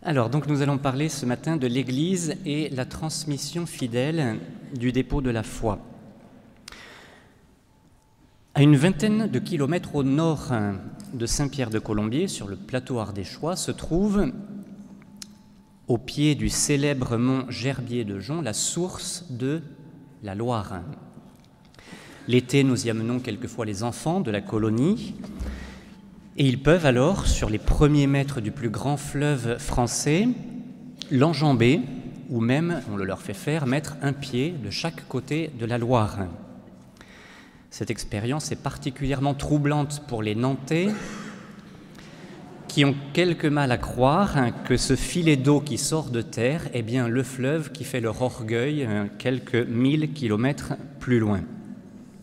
Alors, donc nous allons parler ce matin de l'Église et la transmission fidèle du dépôt de la foi. À une vingtaine de kilomètres au nord de Saint-Pierre-de-Colombier, sur le plateau ardéchois, se trouve, au pied du célèbre mont Gerbier de Jonc, la source de la Loire. L'été, nous y amenons quelquefois les enfants de la colonie, et ils peuvent alors, sur les premiers mètres du plus grand fleuve français, l'enjamber, ou même, on le leur fait faire, mettre un pied de chaque côté de la Loire. Cette expérience est particulièrement troublante pour les Nantais, qui ont quelque mal à croire que ce filet d'eau qui sort de terre est bien le fleuve qui fait leur orgueil quelques 1000 kilomètres plus loin.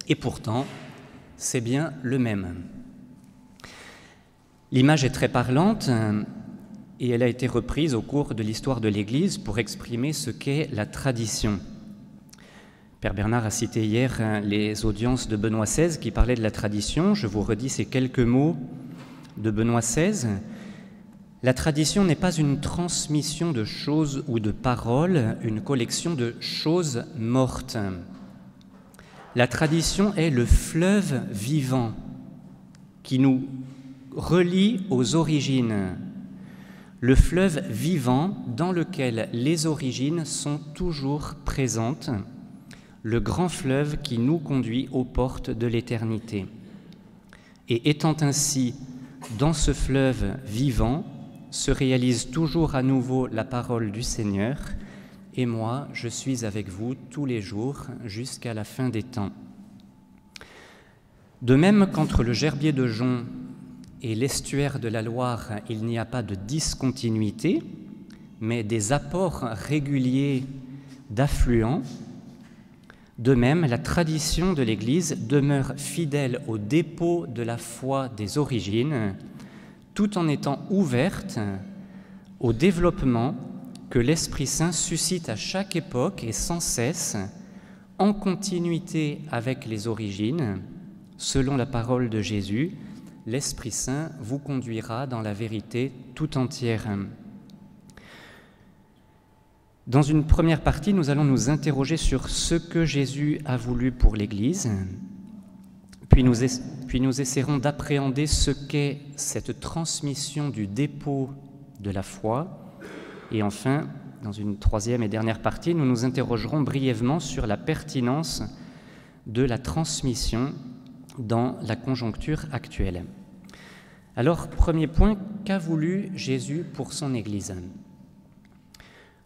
Et pourtant, c'est bien le même. L'image est très parlante et elle a été reprise au cours de l'histoire de l'Église pour exprimer ce qu'est la tradition. Père Bernard a cité hier les audiences de Benoît XVI qui parlaient de la tradition. Je vous redis ces quelques mots de Benoît XVI. La tradition n'est pas une transmission de choses ou de paroles, une collection de choses mortes. La tradition est le fleuve vivant qui nous relie aux origines, le fleuve vivant dans lequel les origines sont toujours présentes, le grand fleuve qui nous conduit aux portes de l'éternité. Et étant ainsi dans ce fleuve vivant, se réalise toujours à nouveau la parole du Seigneur, et moi, je suis avec vous tous les jours jusqu'à la fin des temps. De même qu'entre le Gerbier de Jonc et l'estuaire de la Loire, il n'y a pas de discontinuité, mais des apports réguliers d'affluents. De même, la tradition de l'Église demeure fidèle au dépôt de la foi des origines, tout en étant ouverte au développement que l'Esprit Saint suscite à chaque époque et sans cesse, en continuité avec les origines, selon la parole de Jésus, l'Esprit Saint vous conduira dans la vérité tout entière. Dans une première partie, nous allons nous interroger sur ce que Jésus a voulu pour l'Église, puis nous essaierons d'appréhender ce qu'est cette transmission du dépôt de la foi, et enfin, dans une troisième et dernière partie, nous nous interrogerons brièvement sur la pertinence de la transmission dans la conjoncture actuelle. Alors, premier point, qu'a voulu Jésus pour son Église ?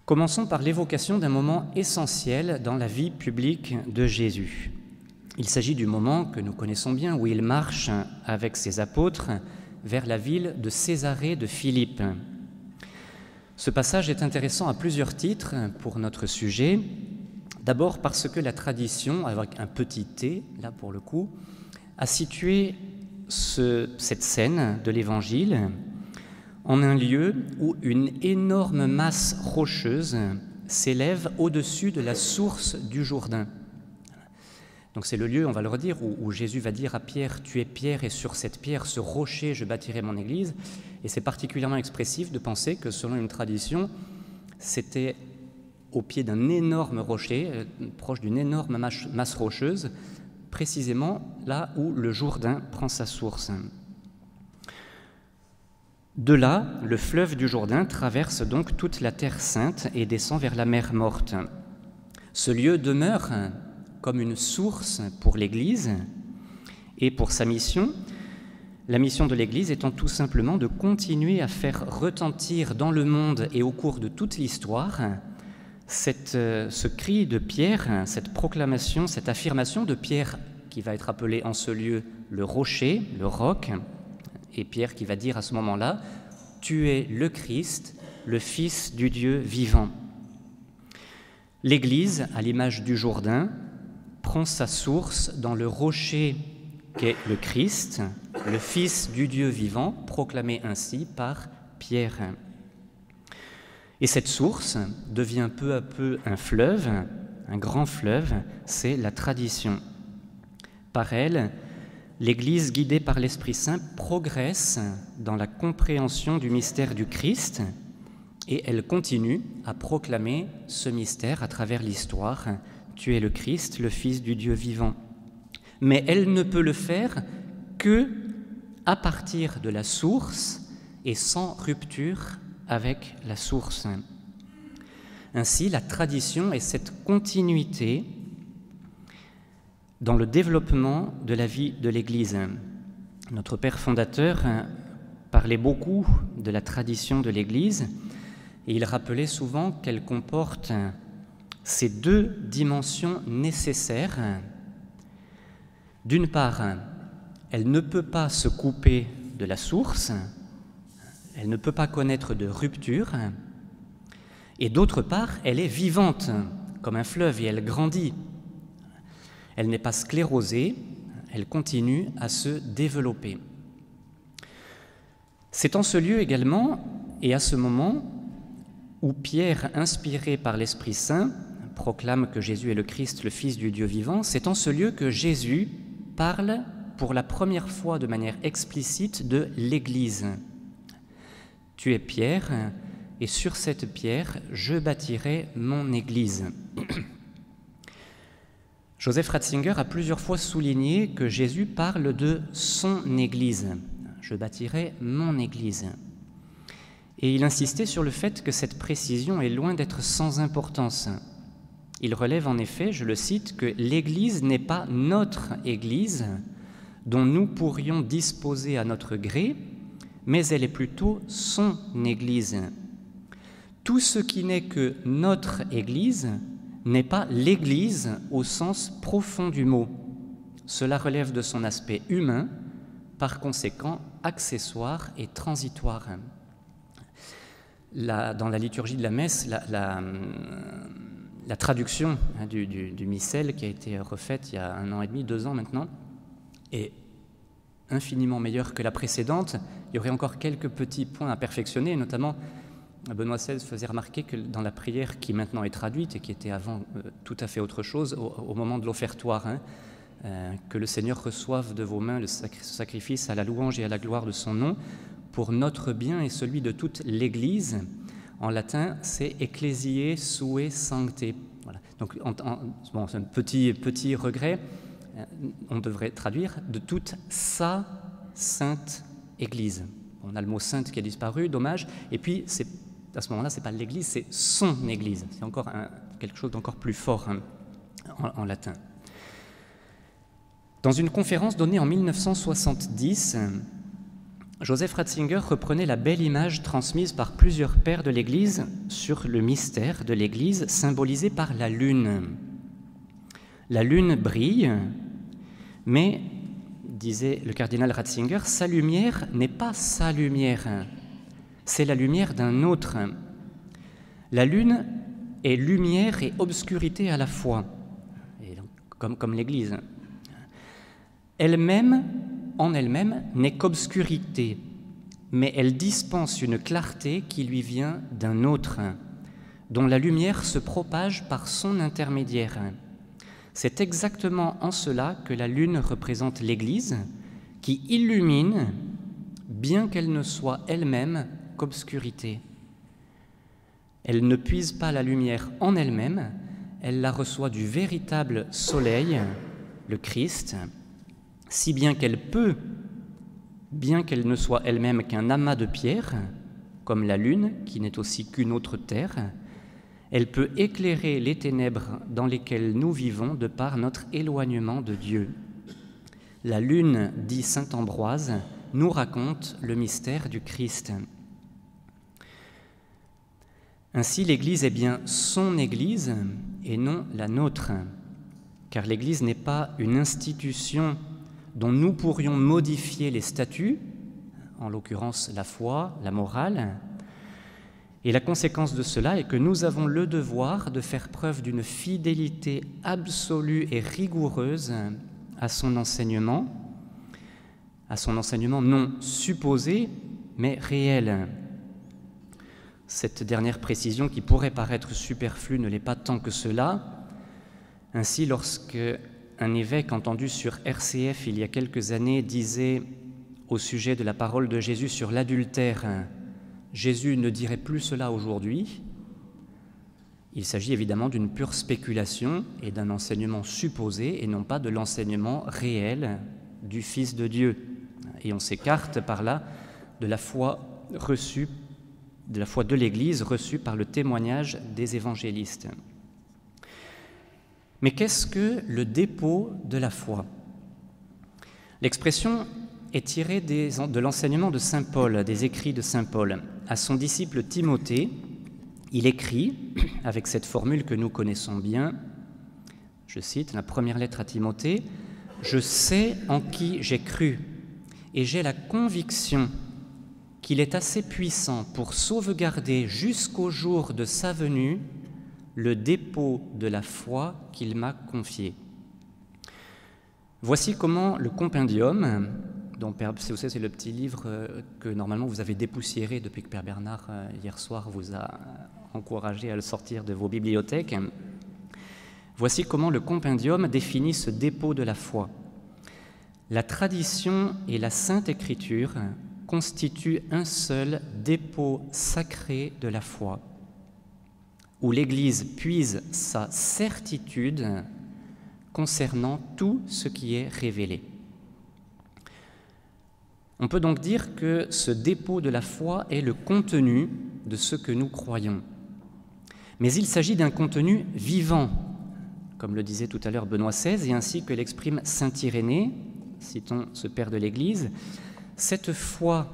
Commençons par l'évocation d'un moment essentiel dans la vie publique de Jésus. Il s'agit du moment que nous connaissons bien où il marche avec ses apôtres vers la ville de Césarée de Philippe. Ce passage est intéressant à plusieurs titres pour notre sujet. D'abord parce que la tradition, avec un petit t, là pour le coup, a situé cette scène de l'Évangile en un lieu où une énorme masse rocheuse s'élève au-dessus de la source du Jourdain. Donc c'est le lieu, on va le redire, où Jésus va dire à Pierre « Tu es Pierre, et sur cette pierre, ce rocher, je bâtirai mon Église ». Et c'est particulièrement expressif de penser que, selon une tradition, c'était au pied d'un énorme rocher, proche d'une énorme masse rocheuse, précisément là où le Jourdain prend sa source. De là, le fleuve du Jourdain traverse donc toute la Terre sainte et descend vers la mer Morte. Ce lieu demeure comme une source pour l'Église et pour sa mission, la mission de l'Église étant tout simplement de continuer à faire retentir dans le monde et au cours de toute l'histoire ce cri de Pierre, cette proclamation, cette affirmation de Pierre qui va être appelé en ce lieu le rocher, le roc, et Pierre qui va dire à ce moment-là « Tu es le Christ, le Fils du Dieu vivant ». L'Église, à l'image du Jourdain, prend sa source dans le rocher qu'est le Christ, le Fils du Dieu vivant, proclamé ainsi par Pierre. Et cette source devient peu à peu un fleuve, un grand fleuve, c'est la tradition. Par elle, l'Église, guidée par l'Esprit Saint, progresse dans la compréhension du mystère du Christ et elle continue à proclamer ce mystère à travers l'histoire. Tu es le Christ, le Fils du Dieu vivant. Mais elle ne peut le faire que à partir de la source et sans rupture avec la source. Ainsi, la tradition est cette continuité dans le développement de la vie de l'Église. Notre Père fondateur parlait beaucoup de la tradition de l'Église et il rappelait souvent qu'elle comporte ces deux dimensions nécessaires. D'une part, elle ne peut pas se couper de la source, elle ne peut pas connaître de rupture, et d'autre part, elle est vivante, comme un fleuve, et elle grandit. Elle n'est pas sclérosée, elle continue à se développer. C'est en ce lieu également, et à ce moment, où Pierre, inspiré par l'Esprit Saint, proclame que Jésus est le Christ, le Fils du Dieu vivant, c'est en ce lieu que Jésus parle pour la première fois de manière explicite de l'Église. Tu es Pierre, et sur cette pierre, je bâtirai mon Église. Joseph Ratzinger a plusieurs fois souligné que Jésus parle de son Église. Je bâtirai mon Église. Et il insistait sur le fait que cette précision est loin d'être sans importance. Il relève en effet, je le cite, que l'Église n'est pas notre Église dont nous pourrions disposer à notre gré, mais elle est plutôt son Église. Tout ce qui n'est que notre Église n'est pas l'Église au sens profond du mot. Cela relève de son aspect humain, par conséquent accessoire et transitoire. Dans la liturgie de la messe, la traduction du missel qui a été refaite il y a 1 an et demi, 2 ans maintenant, est infiniment meilleure que la précédente. Il y aurait encore quelques petits points à perfectionner, notamment Benoît XVI faisait remarquer que dans la prière qui maintenant est traduite et qui était avant tout à fait autre chose, au moment de l'offertoire, que le Seigneur reçoive de vos mains le sacrifice à la louange et à la gloire de son nom, pour notre bien et celui de toute l'Église. En latin, c'est ecclesiae sue sancte. Voilà. Donc, c'est un petit regret. On devrait traduire de toute sa sainte Église. On a le mot sainte qui a disparu, dommage. Et puis, à ce moment-là, c'est pas l'Église, c'est son Église. C'est encore quelque chose d'encore plus fort en latin. Dans une conférence donnée en 1970, Joseph Ratzinger reprenait la belle image transmise par plusieurs pères de l'Église sur le mystère de l'Église symbolisé par la lune. La lune brille, mais, disait le cardinal Ratzinger, sa lumière n'est pas sa lumière, c'est la lumière d'un autre. La lune est lumière et obscurité à la fois, et donc, comme l'Église. Elle-même, en elle-même, n'est qu'obscurité, mais elle dispense une clarté qui lui vient d'un autre, dont la lumière se propage par son intermédiaire. C'est exactement en cela que la lune représente l'Église, qui illumine, bien qu'elle ne soit elle-même qu'obscurité. Elle ne puise pas la lumière en elle-même, elle la reçoit du véritable soleil, le Christ, si bien qu'elle peut, bien qu'elle ne soit elle-même qu'un amas de pierre, comme la lune, qui n'est aussi qu'une autre terre, elle peut éclairer les ténèbres dans lesquelles nous vivons de par notre éloignement de Dieu. La lune, dit saint Ambroise, nous raconte le mystère du Christ. Ainsi, l'Église est bien son Église et non la nôtre, car l'Église n'est pas une institution dont nous pourrions modifier les statuts, en l'occurrence la foi, la morale. Et la conséquence de cela est que nous avons le devoir de faire preuve d'une fidélité absolue et rigoureuse à son enseignement non supposé, mais réel. Cette dernière précision, qui pourrait paraître superflue, ne l'est pas tant que cela. Ainsi, lorsque un évêque entendu sur RCF il y a quelques années disait au sujet de la parole de Jésus sur l'adultère, Jésus ne dirait plus cela aujourd'hui. Il s'agit évidemment d'une pure spéculation et d'un enseignement supposé et non pas de l'enseignement réel du Fils de Dieu. Et on s'écarte par là de la foi reçue, de la foi de l'Église reçue par le témoignage des évangélistes. Mais qu'est-ce que le dépôt de la foi ? L'expression est tirée de l'enseignement de saint Paul, des écrits de saint Paul. À son disciple Timothée, il écrit, avec cette formule que nous connaissons bien, je cite la première lettre à Timothée, « Je sais en qui j'ai cru, et j'ai la conviction qu'il est assez puissant pour sauvegarder jusqu'au jour de sa venue le dépôt de la foi qu'il m'a confié. » Voici comment le compendium, dont c'est le petit livre que normalement vous avez dépoussiéré depuis que Père Bernard, hier soir, vous a encouragé à le sortir de vos bibliothèques. Voici comment le compendium définit ce dépôt de la foi. La tradition et la Sainte Écriture constituent un seul dépôt sacré de la foi, où l'Église puise sa certitude concernant tout ce qui est révélé. On peut donc dire que ce dépôt de la foi est le contenu de ce que nous croyons. Mais il s'agit d'un contenu vivant, comme le disait tout à l'heure Benoît XVI, et ainsi que l'exprime saint Irénée, citons ce père de l'Église, « Cette foi,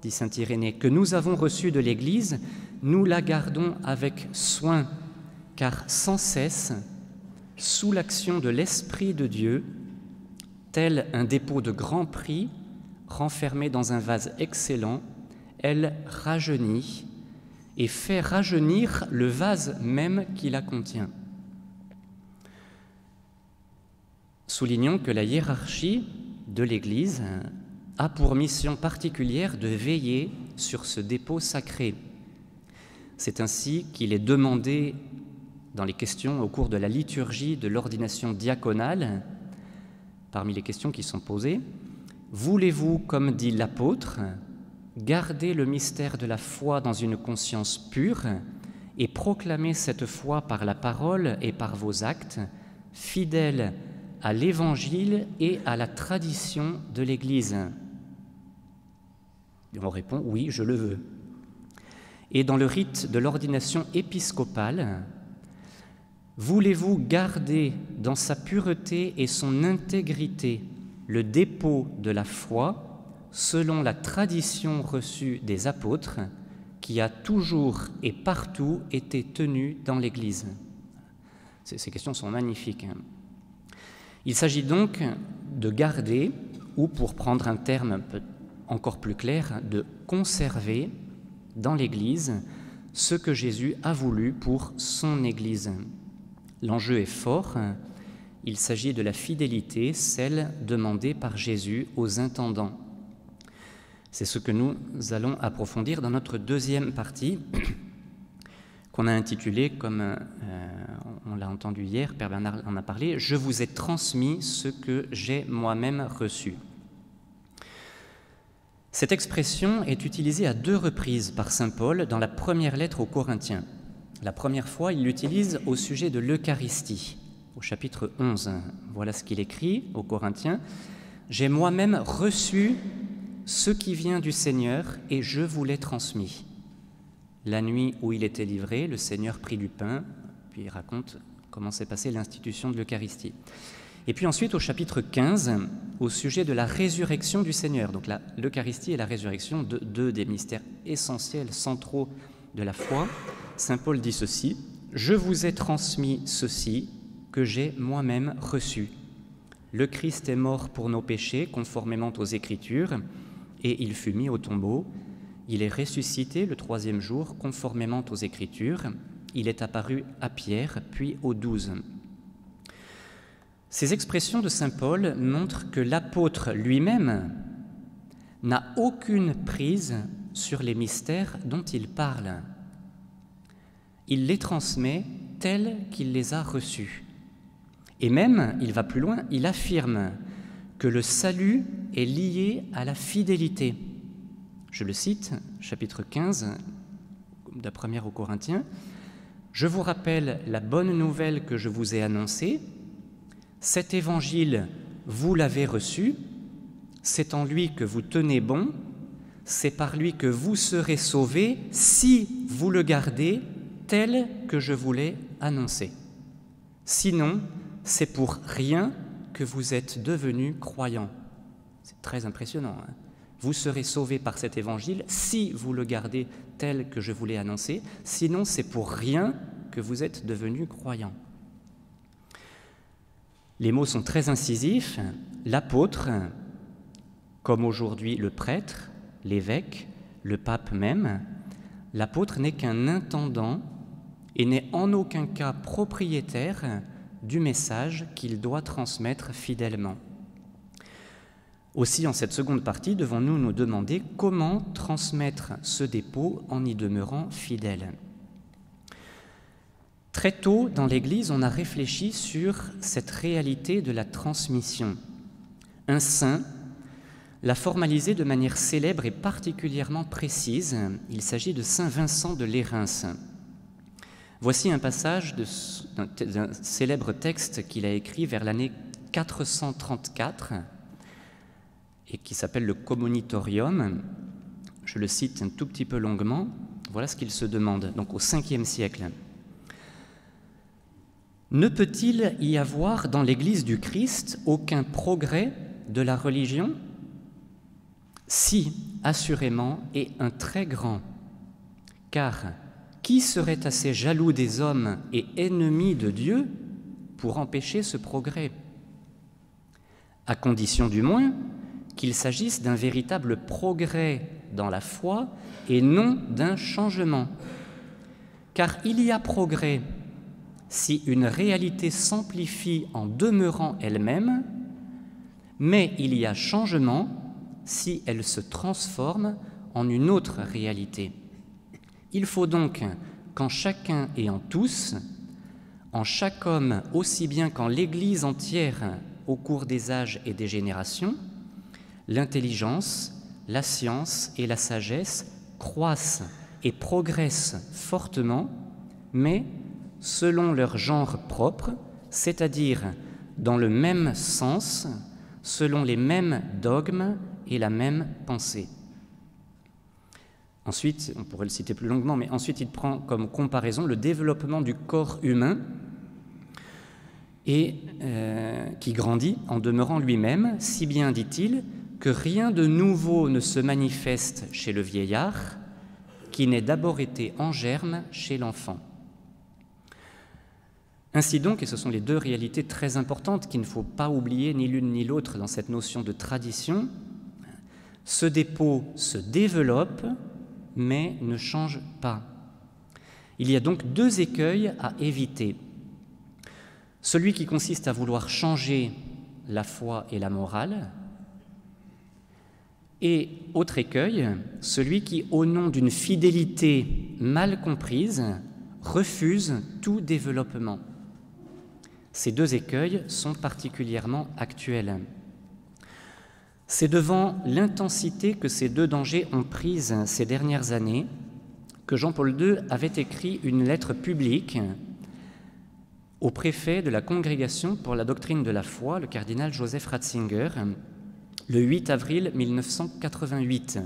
dit saint Irénée, que nous avons reçue de l'Église, nous la gardons avec soin, car sans cesse, sous l'action de l'Esprit de Dieu, tel un dépôt de grand prix, renfermé dans un vase excellent, elle rajeunit et fait rajeunir le vase même qui la contient. » Soulignons que la hiérarchie de l'Église a pour mission particulière de veiller sur ce dépôt sacré. C'est ainsi qu'il est demandé dans les questions au cours de la liturgie de l'ordination diaconale, parmi les questions qui sont posées, « Voulez-vous, comme dit l'apôtre, garder le mystère de la foi dans une conscience pure et proclamer cette foi par la parole et par vos actes, fidèles à l'Évangile et à la tradition de l'Église ?» Et on répond « Oui, je le veux ». Et dans le rite de l'ordination épiscopale, « Voulez-vous garder dans sa pureté et son intégrité le dépôt de la foi selon la tradition reçue des apôtres qui a toujours et partout été tenue dans l'Église ?» Ces questions sont magnifiques. Il s'agit donc de garder, ou pour prendre un terme encore plus clair, de conserver dans l'Église ce que Jésus a voulu pour son Église. L'enjeu est fort, il s'agit de la fidélité, celle demandée par Jésus aux intendants. C'est ce que nous allons approfondir dans notre deuxième partie, qu'on a intitulée, comme on l'a entendu hier, Père Bernard en a parlé, « Je vous ai transmis ce que j'ai moi-même reçu ». Cette expression est utilisée à 2 reprises par saint Paul dans la première lettre aux Corinthiens. La première fois, il l'utilise au sujet de l'Eucharistie, au chapitre 11. Voilà ce qu'il écrit aux Corinthiens. « J'ai moi-même reçu ce qui vient du Seigneur et je vous l'ai transmis. La nuit où il était livré, le Seigneur prit du pain. » Puis il raconte comment s'est passée l'institution de l'Eucharistie. Et puis ensuite, au chapitre 15, au sujet de la résurrection du Seigneur. Donc l'Eucharistie et la résurrection, deux des mystères essentiels, centraux de la foi. Saint Paul dit ceci, « Je vous ai transmis ceci que j'ai moi-même reçu. Le Christ est mort pour nos péchés, conformément aux Écritures, et il fut mis au tombeau. Il est ressuscité le 3e jour, conformément aux Écritures. Il est apparu à Pierre, puis aux 12. » Ces expressions de saint Paul montrent que l'apôtre lui-même n'a aucune prise sur les mystères dont il parle. Il les transmet tels qu'il les a reçus. Et même, il va plus loin, il affirme que le salut est lié à la fidélité. Je le cite, chapitre 15, de la première aux Corinthiens. « Je vous rappelle la bonne nouvelle que je vous ai annoncée. Cet évangile, vous l'avez reçu, c'est en lui que vous tenez bon, c'est par lui que vous serez sauvés si vous le gardez tel que je vous l'ai annoncé. Sinon, c'est pour rien que vous êtes devenus croyants. » C'est très impressionnant. Hein ? Vous serez sauvés par cet évangile si vous le gardez tel que je vous l'ai annoncé. Sinon, c'est pour rien que vous êtes devenus croyants. Les mots sont très incisifs. L'apôtre, comme aujourd'hui le prêtre, l'évêque, le pape même, l'apôtre n'est qu'un intendant et n'est en aucun cas propriétaire du message qu'il doit transmettre fidèlement. Aussi, en cette seconde partie, devons-nous nous demander comment transmettre ce dépôt en y demeurant fidèle. Très tôt dans l'Église, on a réfléchi sur cette réalité de la transmission. Un saint l'a formalisé de manière célèbre et particulièrement précise. Il s'agit de saint Vincent de Lérins. Voici un passage d'un célèbre texte qu'il a écrit vers l'année 434 et qui s'appelle le Commonitorium. Je le cite un tout petit peu longuement. Voilà ce qu'il se demande, donc au 5e siècle. « Ne peut-il y avoir dans l'Église du Christ aucun progrès de la religion ? Si, assurément, et un très grand. Car qui serait assez jaloux des hommes et ennemi de Dieu pour empêcher ce progrès ? À condition du moins qu'il s'agisse d'un véritable progrès dans la foi et non d'un changement. Car il y a progrès si une réalité s'amplifie en demeurant elle-même, mais il y a changement si elle se transforme en une autre réalité. Il faut donc qu'en chacun et en tous, en chaque homme aussi bien qu'en l'Église entière au cours des âges et des générations, l'intelligence, la science et la sagesse croissent et progressent fortement, mais selon leur genre propre, c'est-à-dire dans le même sens, selon les mêmes dogmes et la même pensée. Ensuite, on pourrait le citer plus longuement, mais ensuite il prend comme comparaison le développement du corps humain et qui grandit en demeurant lui-même, si bien, dit-il, que rien de nouveau ne se manifeste chez le vieillard, qui n'ait d'abord été en germe chez l'enfant. Ainsi donc, et ce sont les deux réalités très importantes qu'il ne faut pas oublier ni l'une ni l'autre dans cette notion de tradition, ce dépôt se développe, mais ne change pas. Il y a donc deux écueils à éviter. Celui qui consiste à vouloir changer la foi et la morale, et autre écueil, celui qui, au nom d'une fidélité mal comprise, refuse tout développement. Ces deux écueils sont particulièrement actuels. C'est devant l'intensité que ces deux dangers ont prise ces dernières années que Jean-Paul II avait écrit une lettre publique au préfet de la Congrégation pour la doctrine de la foi, le cardinal Joseph Ratzinger, le 8 avril 1988.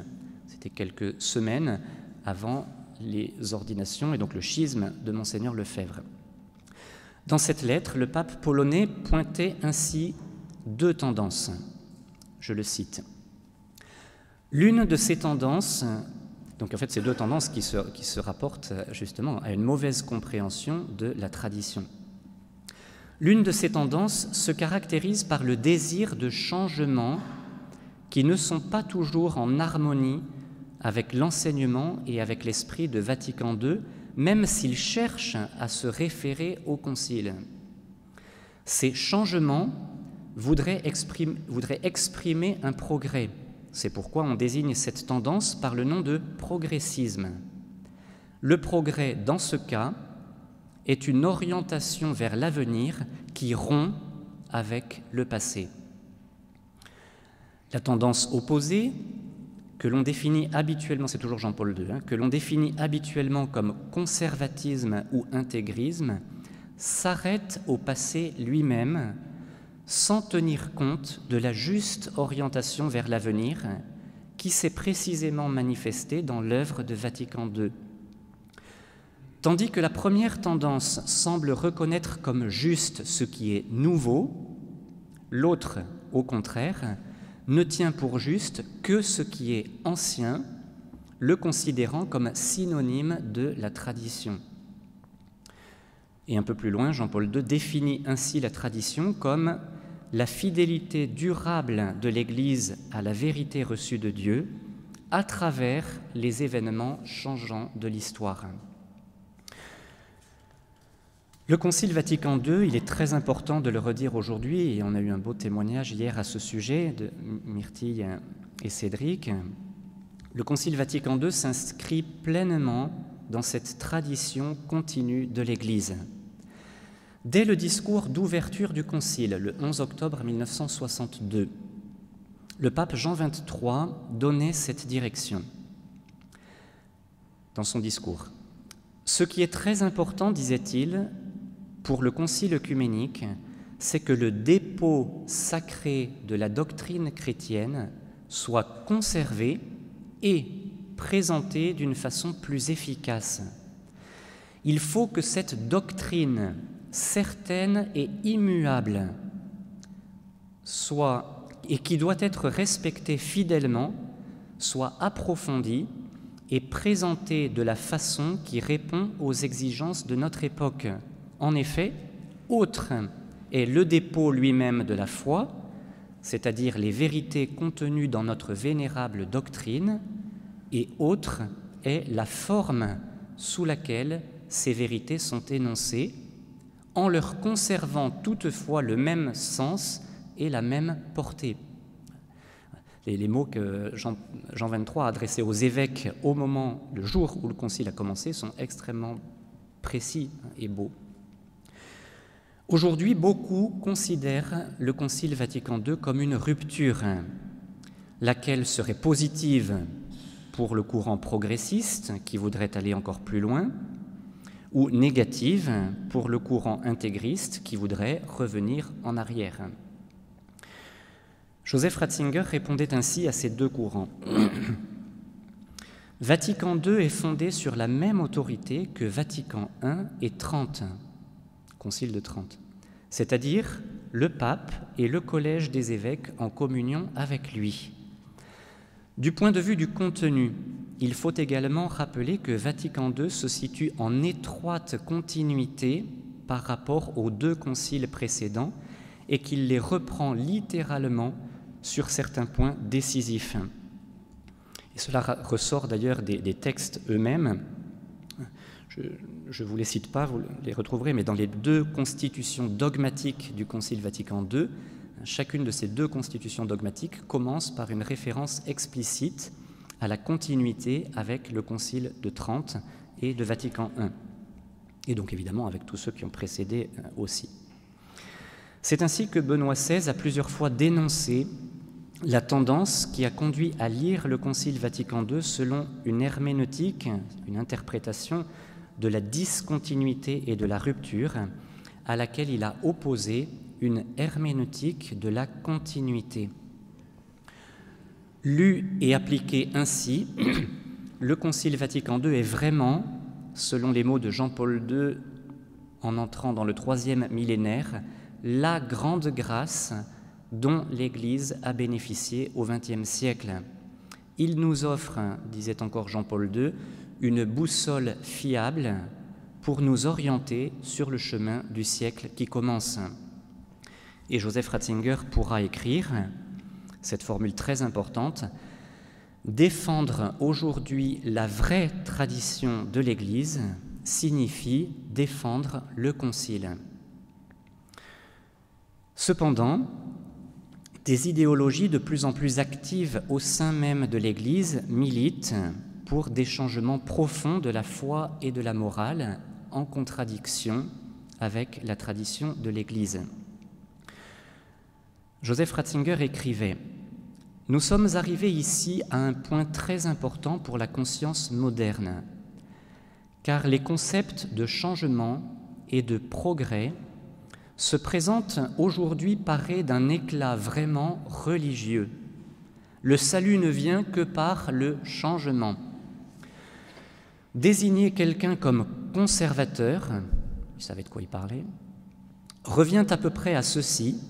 C'était quelques semaines avant les ordinations et donc le schisme de Monseigneur Lefebvre. Dans cette lettre, le pape polonais pointait ainsi deux tendances. Je le cite. L'une de ces tendances, donc en fait c'est deux tendances qui se rapportent justement à une mauvaise compréhension de la tradition. L'une de ces tendances se caractérise par le désir de changement qui ne sont pas toujours en harmonie avec l'enseignement et avec l'esprit de Vatican II, même s'ils cherchent à se référer au Concile. Ces changements voudraient exprimer un progrès. C'est pourquoi on désigne cette tendance par le nom de progressisme. Le progrès, dans ce cas, est une orientation vers l'avenir qui rompt avec le passé. La tendance opposée que l'on définit habituellement, c'est toujours Jean-Paul II, que l'on définit habituellement comme conservatisme ou intégrisme, s'arrête au passé lui-même sans tenir compte de la juste orientation vers l'avenir qui s'est précisément manifestée dans l'œuvre de Vatican II. Tandis que la première tendance semble reconnaître comme juste ce qui est nouveau, l'autre, au contraire, ne tient pour juste que ce qui est ancien, le considérant comme synonyme de la tradition. Et un peu plus loin, Jean-Paul II définit ainsi la tradition comme la fidélité durable de l'Église à la vérité reçue de Dieu à travers les événements changeants de l'histoire. Le Concile Vatican II, il est très important de le redire aujourd'hui, et on a eu un beau témoignage hier à ce sujet de Myrtille et Cédric. Le Concile Vatican II s'inscrit pleinement dans cette tradition continue de l'Église. Dès le discours d'ouverture du Concile, le 11 octobre 1962, le pape Jean XXIII donnait cette direction dans son discours. Ce qui est très important, disait-il, pour le Concile œcuménique, c'est que le dépôt sacré de la doctrine chrétienne soit conservé et présenté d'une façon plus efficace. Il faut que cette doctrine certaine et immuable et qui doit être respectée fidèlement, soit approfondie et présentée de la façon qui répond aux exigences de notre époque. En effet, autre est le dépôt lui-même de la foi, c'est-à-dire les vérités contenues dans notre vénérable doctrine, et autre est la forme sous laquelle ces vérités sont énoncées, en leur conservant toutefois le même sens et la même portée. Les mots que Jean XXIII a adressés aux évêques le jour où le concile a commencé, sont extrêmement précis et beaux. Aujourd'hui, beaucoup considèrent le Concile Vatican II comme une rupture, laquelle serait positive pour le courant progressiste qui voudrait aller encore plus loin, ou négative pour le courant intégriste qui voudrait revenir en arrière. Joseph Ratzinger répondait ainsi à ces deux courants. Vatican II est fondé sur la même autorité que Vatican I et Trente, Concile de Trente, c'est-à-dire le pape et le collège des évêques en communion avec lui. Du point de vue du contenu, il faut également rappeler que Vatican II se situe en étroite continuité par rapport aux deux conciles précédents et qu'il les reprend littéralement sur certains points décisifs. Et cela ressort d'ailleurs des textes eux-mêmes. Je ne vous les cite pas, vous les retrouverez, mais dans les deux constitutions dogmatiques du Concile Vatican II, chacune de ces deux constitutions dogmatiques commence par une référence explicite à la continuité avec le Concile de Trente et de Vatican I, et donc évidemment avec tous ceux qui ont précédé aussi. C'est ainsi que Benoît XVI a plusieurs fois dénoncé la tendance qui a conduit à lire le Concile Vatican II selon une herméneutique, une interprétation de la discontinuité et de la rupture, à laquelle il a opposé une herméneutique de la continuité. Lu et appliqué ainsi, le Concile Vatican II est vraiment, selon les mots de Jean-Paul II en entrant dans le troisième millénaire, la grande grâce dont l'Église a bénéficié au XXe siècle. Il nous offre, disait encore Jean-Paul II, une boussole fiable pour nous orienter sur le chemin du siècle qui commence. Et Joseph Ratzinger pourra écrire cette formule très importante: défendre aujourd'hui la vraie tradition de l'Église signifie défendre le Concile. Cependant, des idéologies de plus en plus actives au sein même de l'Église militent pour des changements profonds de la foi et de la morale, en contradiction avec la tradition de l'Église. Joseph Ratzinger écrivait « Nous sommes arrivés ici à un point très important pour la conscience moderne, car les concepts de changement et de progrès se présentent aujourd'hui parés d'un éclat vraiment religieux. Le salut ne vient que par le changement. Désigner quelqu'un comme conservateur, il savait de quoi il parlait, revient à peu près à ceci.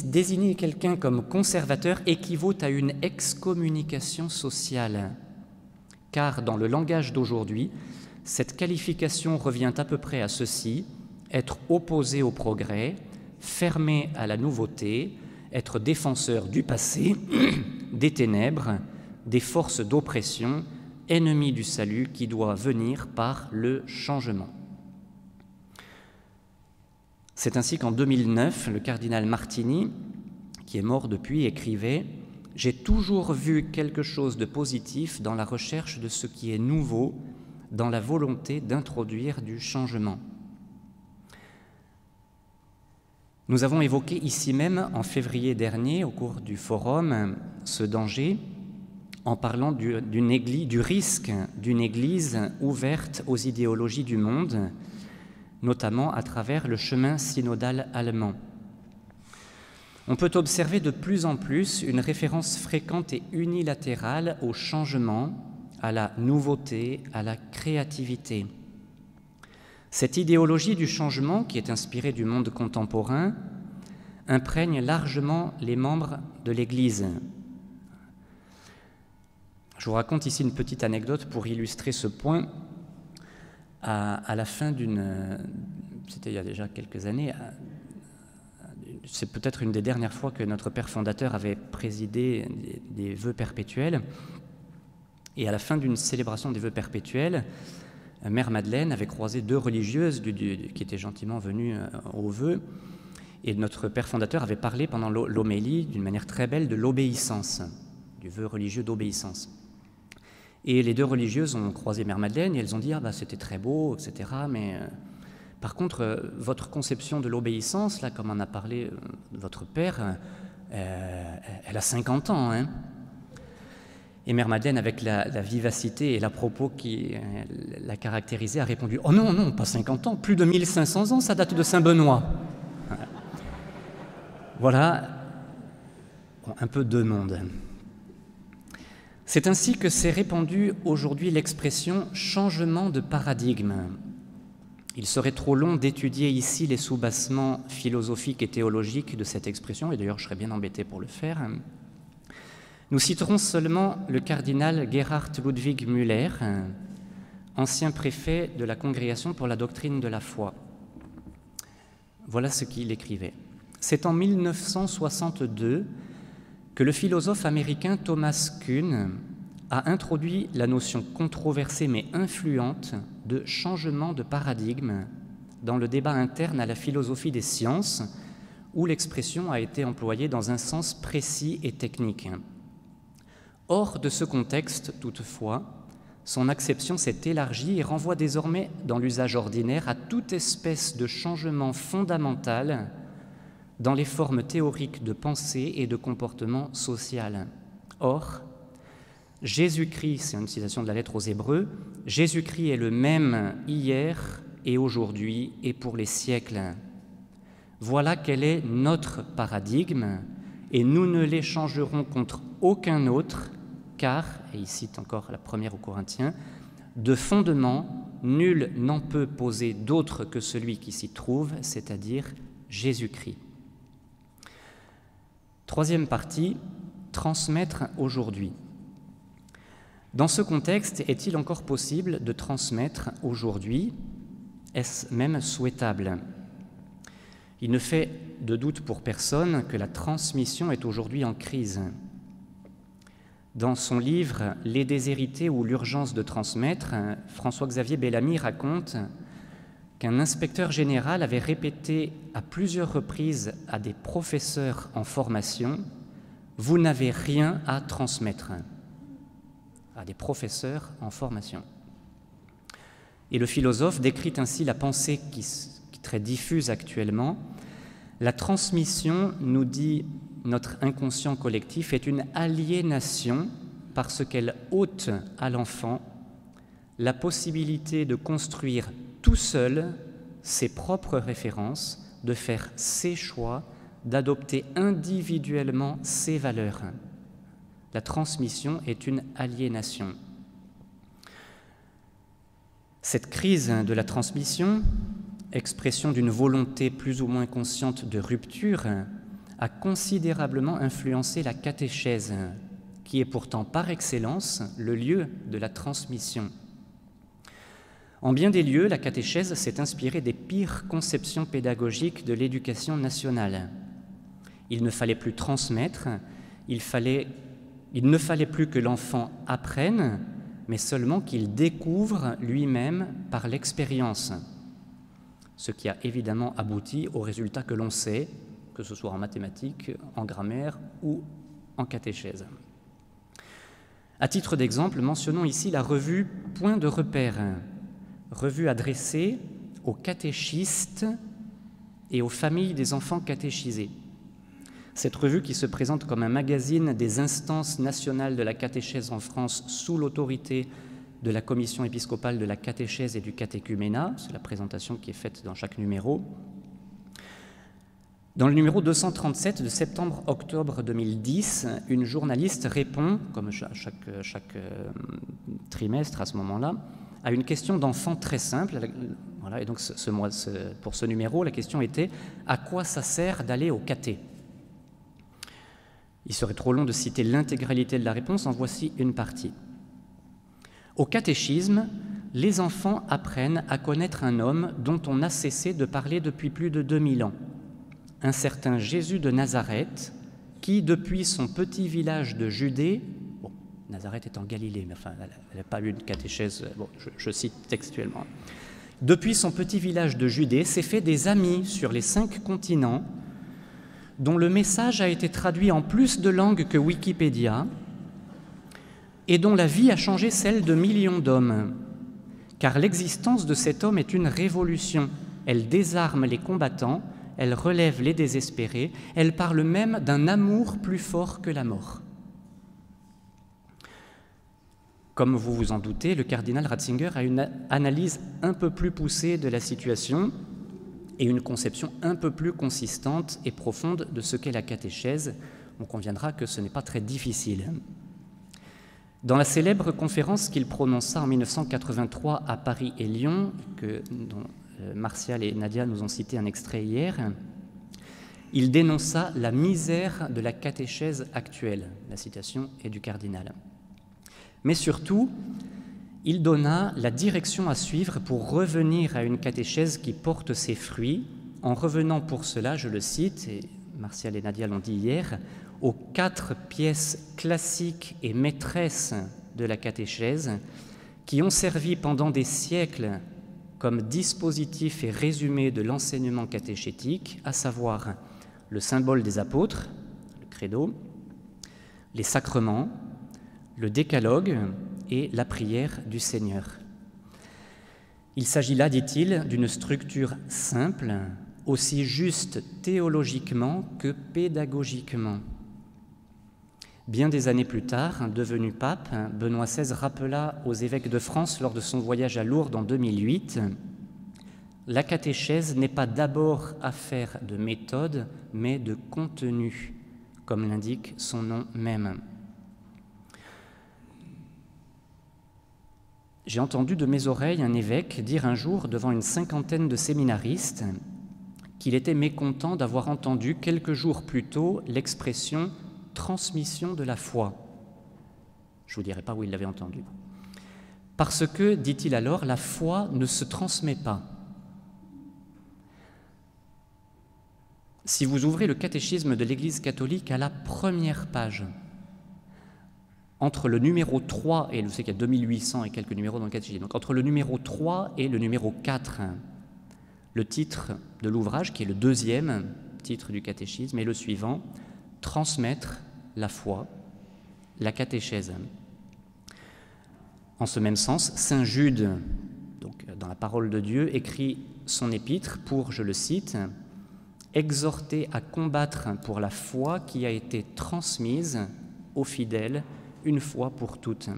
Désigner quelqu'un comme conservateur équivaut à une excommunication sociale, car dans le langage d'aujourd'hui, cette qualification revient à peu près à ceci: être opposé au progrès, fermé à la nouveauté, être défenseur du passé, des ténèbres, des forces d'oppression, ennemi du salut qui doit venir par le changement. C'est ainsi qu'en 2009, le cardinal Martini, qui est mort depuis, écrivait « J'ai toujours vu quelque chose de positif dans la recherche de ce qui est nouveau, dans la volonté d'introduire du changement. » Nous avons évoqué ici même, en février dernier, au cours du forum, ce danger, en parlant du risque d'une Église ouverte aux idéologies du monde, notamment à travers le chemin synodal allemand. On peut observer de plus en plus une référence fréquente et unilatérale au changement, à la nouveauté, à la créativité. Cette idéologie du changement, qui est inspirée du monde contemporain, imprègne largement les membres de l'Église. Je vous raconte ici une petite anecdote pour illustrer ce point. À la fin c'était il y a déjà quelques années, c'est peut-être une des dernières fois que notre père fondateur avait présidé des vœux perpétuels. Et à la fin d'une célébration des vœux perpétuels, Mère Madeleine avait croisé deux religieuses qui étaient gentiment venues aux vœux. Et notre père fondateur avait parlé pendant l'homélie d'une manière très belle de l'obéissance, du vœu religieux d'obéissance. Et les deux religieuses ont croisé Mère Madeleine et elles ont dit « Ah bah c'était très beau, etc. Mais par contre, votre conception de l'obéissance, là, comme en a parlé votre père, elle a 50 ans, hein ?» Et Mère Madeleine, avec la vivacité et l'à-propos qui la caractérisait, a répondu « Oh non, non, pas 50 ans, plus de 1500 ans, ça date de Saint-Benoît. » Voilà, un peu deux mondes. C'est ainsi que s'est répandue aujourd'hui l'expression « changement de paradigme ». Il serait trop long d'étudier ici les soubassements philosophiques et théologiques de cette expression, et d'ailleurs je serais bien embêté pour le faire. Nous citerons seulement le cardinal Gerhard Ludwig Müller, ancien préfet de la Congrégation pour la doctrine de la foi. Voilà ce qu'il écrivait. C'est en 1962 que le philosophe américain Thomas Kuhn a introduit la notion controversée mais influente de changement de paradigme dans le débat interne à la philosophie des sciences, où l'expression a été employée dans un sens précis et technique. Hors de ce contexte, toutefois, son acception s'est élargie et renvoie désormais dans l'usage ordinaire à toute espèce de changement fondamental dans les formes théoriques de pensée et de comportement social. Or, Jésus-Christ, c'est une citation de la lettre aux Hébreux, Jésus-Christ est le même hier et aujourd'hui et pour les siècles. Voilà quel est notre paradigme, et nous ne l'échangerons contre aucun autre, car, et il cite encore la première aux Corinthiens, de fondement, nul n'en peut poser d'autre que celui qui s'y trouve, c'est-à-dire Jésus-Christ. Troisième partie, transmettre aujourd'hui. Dans ce contexte, est-il encore possible de transmettre aujourd'hui? Est-ce même souhaitable? Il ne fait de doute pour personne que la transmission est aujourd'hui en crise. Dans son livre « Les déshérités ou l'urgence de transmettre », François-Xavier Bellamy raconte qu'un inspecteur général avait répété à plusieurs reprises à des professeurs en formation « Vous n'avez rien à transmettre », à des professeurs en formation. Et le philosophe décrit ainsi la pensée qui est très diffuse actuellement. La transmission, nous dit notre inconscient collectif est une aliénation parce qu'elle ôte à l'enfant la possibilité de construire tout seul ses propres références, de faire ses choix, d'adopter individuellement ses valeurs. La transmission est une aliénation. Cette crise de la transmission, expression d'une volonté plus ou moins consciente de rupture, a considérablement influencé la catéchèse, qui est pourtant par excellence le lieu de la transmission. En bien des lieux, la catéchèse s'est inspirée des pires conceptions pédagogiques de l'éducation nationale. Il ne fallait plus transmettre, il ne fallait plus que l'enfant apprenne, mais seulement qu'il découvre lui-même par l'expérience. Ce qui a évidemment abouti aux résultats que l'on sait, que ce soit en mathématiques, en grammaire ou en catéchèse. À titre d'exemple, mentionnons ici la revue Point de repère, revue adressée aux catéchistes et aux familles des enfants catéchisés. Cette revue, qui se présente comme un magazine des instances nationales de la catéchèse en France sous l'autorité de la commission épiscopale de la catéchèse et du catéchuménat, c'est la présentation qui est faite dans chaque numéro. Dans le numéro 237 de septembre-octobre 2010, une journaliste répond, comme chaque trimestre à ce moment-là, à une question d'enfant très simple. Voilà, et donc pour ce numéro, la question était « À quoi ça sert d'aller au caté ?» Il serait trop long de citer l'intégralité de la réponse, en voici une partie. Au catéchisme, les enfants apprennent à connaître un homme dont on a cessé de parler depuis plus de 2000 ans, un certain Jésus de Nazareth, qui, depuis son petit village de Judée, bon, Nazareth est en Galilée, mais enfin, elle n'a pas eu une catéchèse, bon, je cite textuellement, depuis son petit village de Judée, s'est fait des amis sur les 5 continents, dont le message a été traduit en plus de langues que Wikipédia, et dont la vie a changé celle de millions d'hommes. Car l'existence de cet homme est une révolution. Elle désarme les combattants, elle relève les désespérés, elle parle même d'un amour plus fort que la mort. Comme vous vous en doutez, le cardinal Ratzinger a une analyse un peu plus poussée de la situation et une conception un peu plus consistante et profonde de ce qu'est la catéchèse. On conviendra que ce n'est pas très difficile. Dans la célèbre conférence qu'il prononça en 1983 à Paris et Lyon, dont Martial et Nadia nous ont cité un extrait hier, il dénonça la misère de la catéchèse actuelle. La citation est du cardinal. Mais surtout, il donna la direction à suivre pour revenir à une catéchèse qui porte ses fruits, en revenant pour cela, je le cite, et Martial et Nadia l'ont dit hier, aux 4 pièces classiques et maîtresses de la catéchèse qui ont servi pendant des siècles comme dispositif et résumé de l'enseignement catéchétique, à savoir le symbole des apôtres, le credo, les sacrements, le décalogue et la prière du Seigneur. Il s'agit là, dit-il, d'une structure simple, aussi juste théologiquement que pédagogiquement. Bien des années plus tard, devenu pape, Benoît XVI rappela aux évêques de France lors de son voyage à Lourdes en 2008 « La catéchèse n'est pas d'abord affaire de méthode, mais de contenu, comme l'indique son nom même. » J'ai entendu de mes oreilles un évêque dire un jour devant une 50aine de séminaristes qu'il était mécontent d'avoir entendu quelques jours plus tôt l'expression « transmission de la foi ». Je ne vous dirai pas où il l'avait entendu. Parce que, dit-il alors, la foi ne se transmet pas. Si vous ouvrez le catéchisme de l'Église catholique à la première page, entre le numéro 3, et je sais qu'il y a 2800 et quelques numéros dans le catéchisme, donc entre le numéro 3 et le numéro 4, le titre de l'ouvrage, qui est le 2e titre du catéchisme, est le suivant, « Transmettre la foi, la catéchèse ». En ce même sens, saint Jude, donc dans la parole de Dieu, écrit son épître pour, je le cite, « exhorter à combattre pour la foi qui a été transmise aux fidèles une fois pour toutes.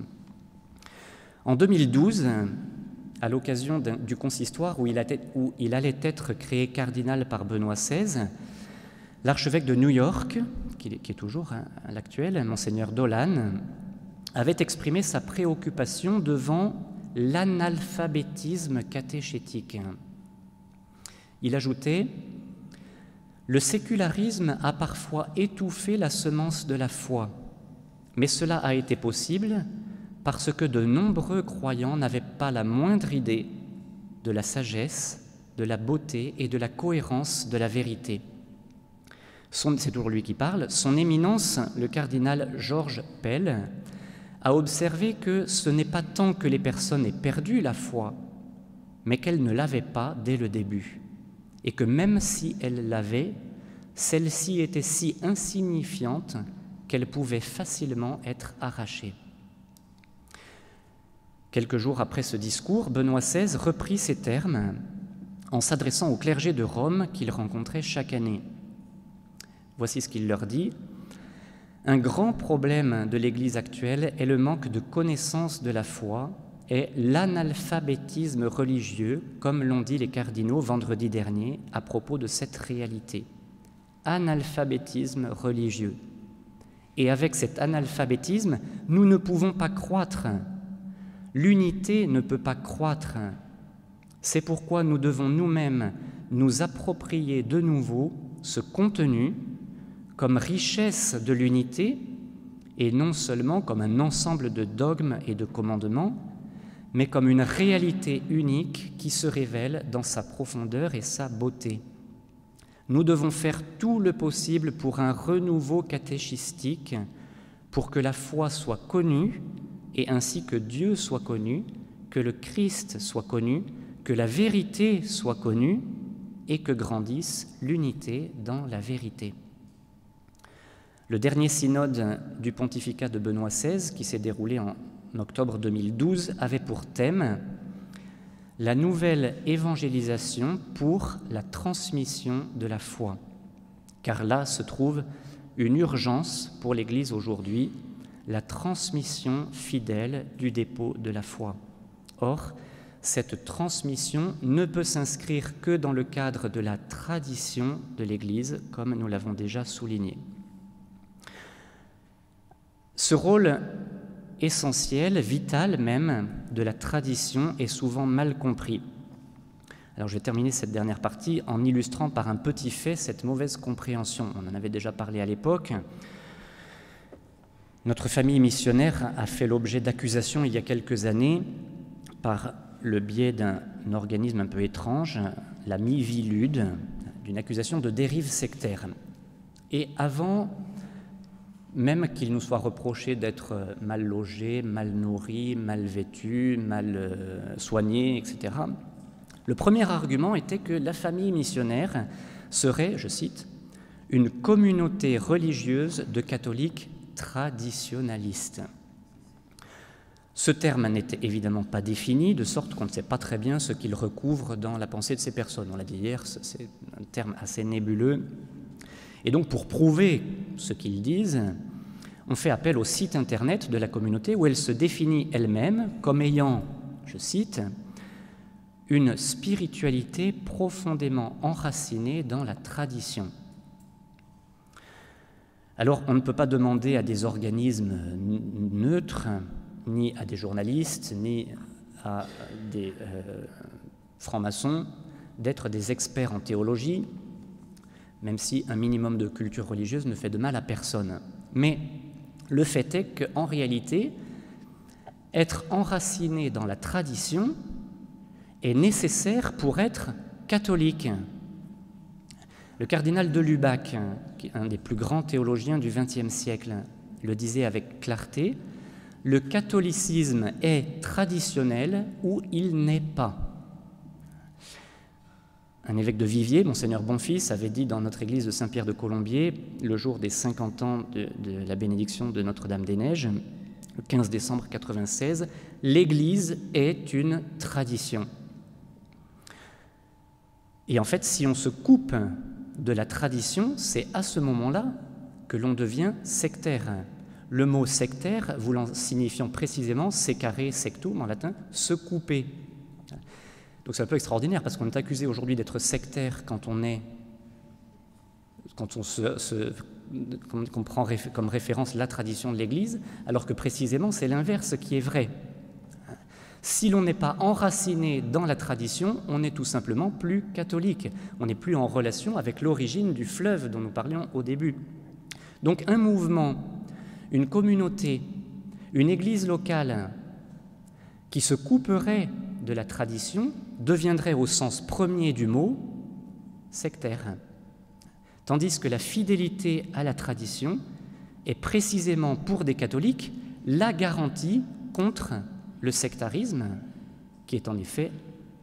En 2012, à l'occasion du consistoire où il allait être créé cardinal par Benoît XVI, l'archevêque de New York, qui est toujours l'actuel, Monseigneur Dolan, avait exprimé sa préoccupation devant l'analphabétisme catéchétique. Il ajoutait « Le sécularisme a parfois étouffé la semence de la foi, mais cela a été possible parce que de nombreux croyants n'avaient pas la moindre idée de la sagesse, de la beauté et de la cohérence de la vérité. » C'est toujours lui qui parle. Son éminence, le cardinal Georges Pell, a observé que ce n'est pas tant que les personnes aient perdu la foi, mais qu'elles ne l'avaient pas dès le début, et que même si elles l'avaient, celle-ci était si insignifiante qu'elle pouvait facilement être arrachée. Quelques jours après ce discours, Benoît XVI reprit ces termes en s'adressant au clergé de Rome qu'il rencontrait chaque année. Voici ce qu'il leur dit. « Un grand problème de l'Église actuelle est le manque de connaissance de la foi et l'analphabétisme religieux, comme l'ont dit les cardinaux vendredi dernier à propos de cette réalité. Analphabétisme religieux. Et avec cet analphabétisme, nous ne pouvons pas croître. L'unité ne peut pas croître. C'est pourquoi nous devons nous-mêmes nous approprier de nouveau ce contenu comme richesse de l'unité, et non seulement comme un ensemble de dogmes et de commandements, mais comme une réalité unique qui se révèle dans sa profondeur et sa beauté. Nous devons faire tout le possible pour un renouveau catéchistique, pour que la foi soit connue, et ainsi que Dieu soit connu, que le Christ soit connu, que la vérité soit connue, et que grandisse l'unité dans la vérité. Le dernier synode du pontificat de Benoît XVI, qui s'est déroulé en octobre 2012, avait pour thème la nouvelle évangélisation pour la transmission de la foi. Car là se trouve une urgence pour l'Église aujourd'hui, la transmission fidèle du dépôt de la foi. Or, cette transmission ne peut s'inscrire que dans le cadre de la tradition de l'Église, comme nous l'avons déjà souligné. Ce rôle essentiel, vital même, de la tradition est souvent mal compris. Alors je vais terminer cette dernière partie en illustrant par un petit fait cette mauvaise compréhension. On en avait déjà parlé à l'époque. Notre famille missionnaire a fait l'objet d'accusations il y a quelques années par le biais d'un organisme un peu étrange, la Mivilude, d'une accusation de dérive sectaire. Et avant même qu'il nous soit reproché d'être mal logés, mal nourris, mal vêtus, mal soignés, etc., le premier argument était que la famille missionnaire serait, je cite, « une communauté religieuse de catholiques traditionnalistes ». Ce terme n'était évidemment pas défini, de sorte qu'on ne sait pas très bien ce qu'il recouvre dans la pensée de ces personnes. On l'a dit hier, c'est un terme assez nébuleux. Et donc, pour prouver ce qu'ils disent, on fait appel au site internet de la communauté où elle se définit elle-même comme ayant, je cite, « une spiritualité profondément enracinée dans la tradition ». Alors, on ne peut pas demander à des organismes neutres, ni à des journalistes, ni à des francs-maçons, d'être des experts en théologie, même si un minimum de culture religieuse ne fait de mal à personne. Mais le fait est qu'en réalité, être enraciné dans la tradition est nécessaire pour être catholique. Le cardinal de Lubac, qui est un des plus grands théologiens du XXe siècle, le disait avec clarté, « Le catholicisme est traditionnel ou il n'est pas ». Un évêque de Viviers, Monseigneur Bonfils, avait dit dans notre église de Saint-Pierre de Colombier, le jour des 50 ans de la bénédiction de Notre-Dame-des-Neiges, le 15 décembre 1996, « L'Église est une tradition ». Et en fait, si on se coupe de la tradition, c'est à ce moment-là que l'on devient sectaire. Le mot sectaire voulant signifiant précisément secare sectum en latin, se couper. Donc c'est un peu extraordinaire parce qu'on est accusé aujourd'hui d'être sectaire quand on prend comme référence la tradition de l'Église, alors que précisément c'est l'inverse qui est vrai. Si l'on n'est pas enraciné dans la tradition, on n'est tout simplement plus catholique. On n'est plus en relation avec l'origine du fleuve dont nous parlions au début. Donc un mouvement, une communauté, une église locale qui se couperait de la tradition deviendrait au sens premier du mot sectaire. Tandis que la fidélité à la tradition est précisément pour des catholiques la garantie contre le sectarisme, qui est en effet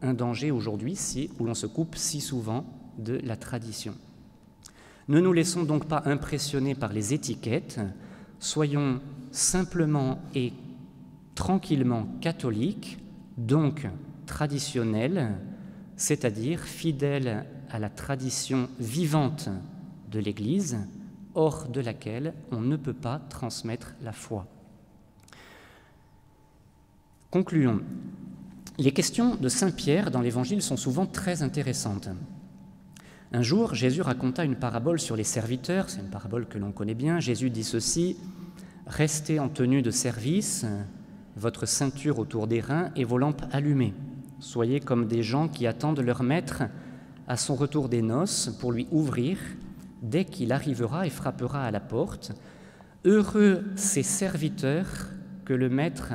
un danger aujourd'hui où l'on se coupe si souvent de la tradition. Ne nous laissons donc pas impressionner par les étiquettes, soyons simplement et tranquillement catholiques, donc traditionnels, c'est-à-dire fidèles à la tradition vivante de l'Église, hors de laquelle on ne peut pas transmettre la foi. Concluons. Les questions de saint Pierre dans l'Évangile sont souvent très intéressantes. Un jour, Jésus raconta une parabole sur les serviteurs, c'est une parabole que l'on connaît bien. Jésus dit ceci: « Restez en tenue de service, votre ceinture autour des reins et vos lampes allumées. Soyez comme des gens qui attendent leur maître à son retour des noces pour lui ouvrir dès qu'il arrivera et frappera à la porte. Heureux ces serviteurs que le maître,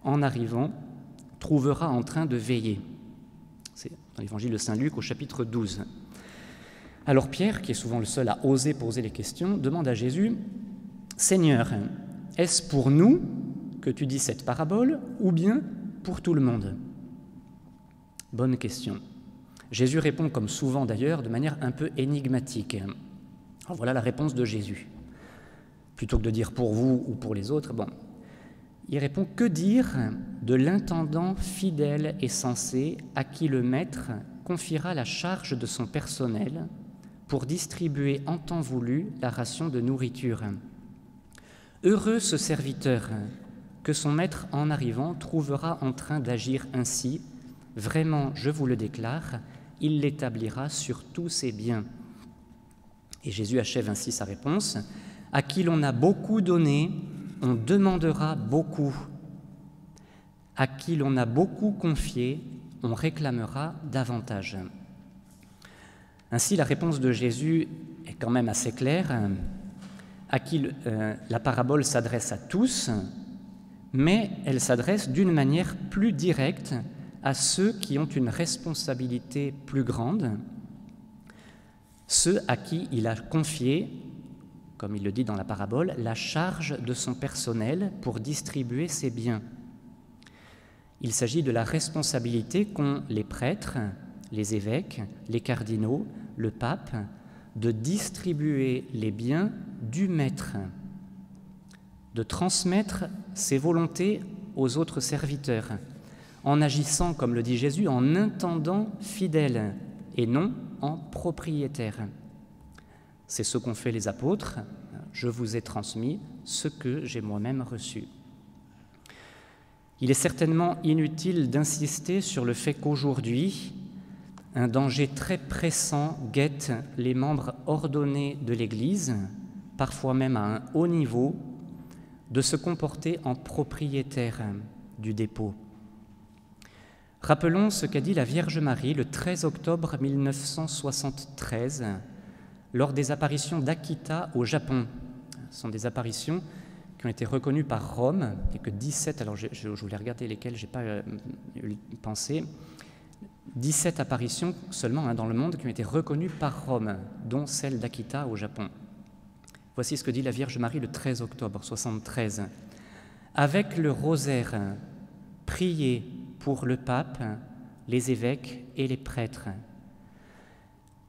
en arrivant, trouvera en train de veiller. » C'est dans l'Évangile de saint Luc au chapitre 12. Alors Pierre, qui est souvent le seul à oser poser les questions, demande à Jésus: « Seigneur, est-ce pour nous que tu dis cette parabole ou bien pour tout le monde ?» Bonne question. Jésus répond, comme souvent d'ailleurs, de manière un peu énigmatique. Alors voilà la réponse de Jésus. Plutôt que de dire pour vous ou pour les autres, il répond: « Que dire de l'intendant fidèle et sensé à qui le maître confiera la charge de son personnel pour distribuer en temps voulu la ration de nourriture. Heureux ce serviteur que son maître en arrivant trouvera en train d'agir ainsi. Vraiment, je vous le déclare, il l'établira sur tous ses biens. » Et Jésus achève ainsi sa réponse: « À qui l'on a beaucoup donné, on demandera beaucoup. À qui l'on a beaucoup confié, on réclamera davantage. » Ainsi, la réponse de Jésus est quand même assez claire. À qui la parabole s'adresse à tous, mais elle s'adresse d'une manière plus directe à ceux qui ont une responsabilité plus grande, ceux à qui il a confié, comme il le dit dans la parabole, la charge de son personnel pour distribuer ses biens. Il s'agit de la responsabilité qu'ont les prêtres, les évêques, les cardinaux, le pape, de distribuer les biens du maître, de transmettre ses volontés aux autres serviteurs, en agissant, comme le dit Jésus, en intendant fidèle et non en propriétaire. C'est ce qu'ont fait les apôtres. Je vous ai transmis ce que j'ai moi-même reçu. Il est certainement inutile d'insister sur le fait qu'aujourd'hui, un danger très pressant guette les membres ordonnés de l'Église, parfois même à un haut niveau, de se comporter en propriétaire du dépôt. Rappelons ce qu'a dit la Vierge Marie le 13 octobre 1973 lors des apparitions d'Akita au Japon. Ce sont des apparitions qui ont été reconnues par Rome et que 17, alors je voulais regarder lesquelles, je n'ai pas pensé, 17 apparitions seulement dans le monde qui ont été reconnues par Rome, dont celle d'Akita au Japon. Voici ce que dit la Vierge Marie le 13 octobre 1973. « Avec le rosaire, priez pour le pape, les évêques et les prêtres.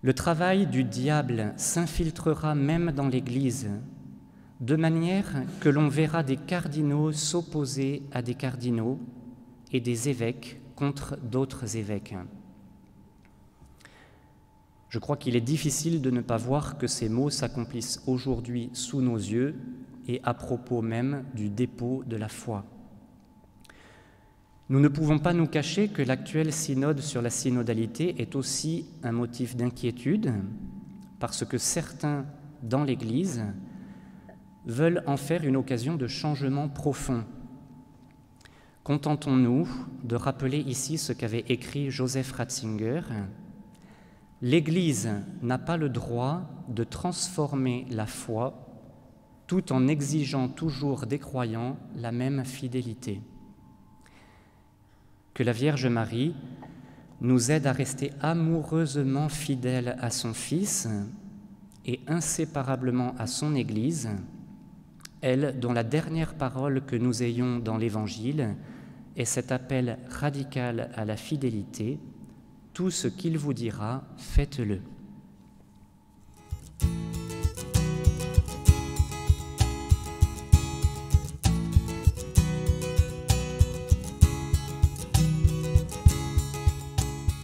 Le travail du diable s'infiltrera même dans l'Église, de manière que l'on verra des cardinaux s'opposer à des cardinaux et des évêques contre d'autres évêques. Je crois qu'il est difficile de ne pas voir que ces mots s'accomplissent aujourd'hui sous nos yeux et à propos même du dépôt de la foi. Nous ne pouvons pas nous cacher que l'actuel synode sur la synodalité est aussi un motif d'inquiétude, parce que certains dans l'Église veulent en faire une occasion de changement profond. Contentons-nous de rappeler ici ce qu'avait écrit Joseph Ratzinger. L'Église n'a pas le droit de transformer la foi tout en exigeant toujours des croyants la même fidélité. Que la Vierge Marie nous aide à rester amoureusement fidèles à son Fils et inséparablement à son Église, elle dont la dernière parole que nous ayons dans l'Évangile est cet appel radical à la fidélité. Tout ce qu'il vous dira, faites-le.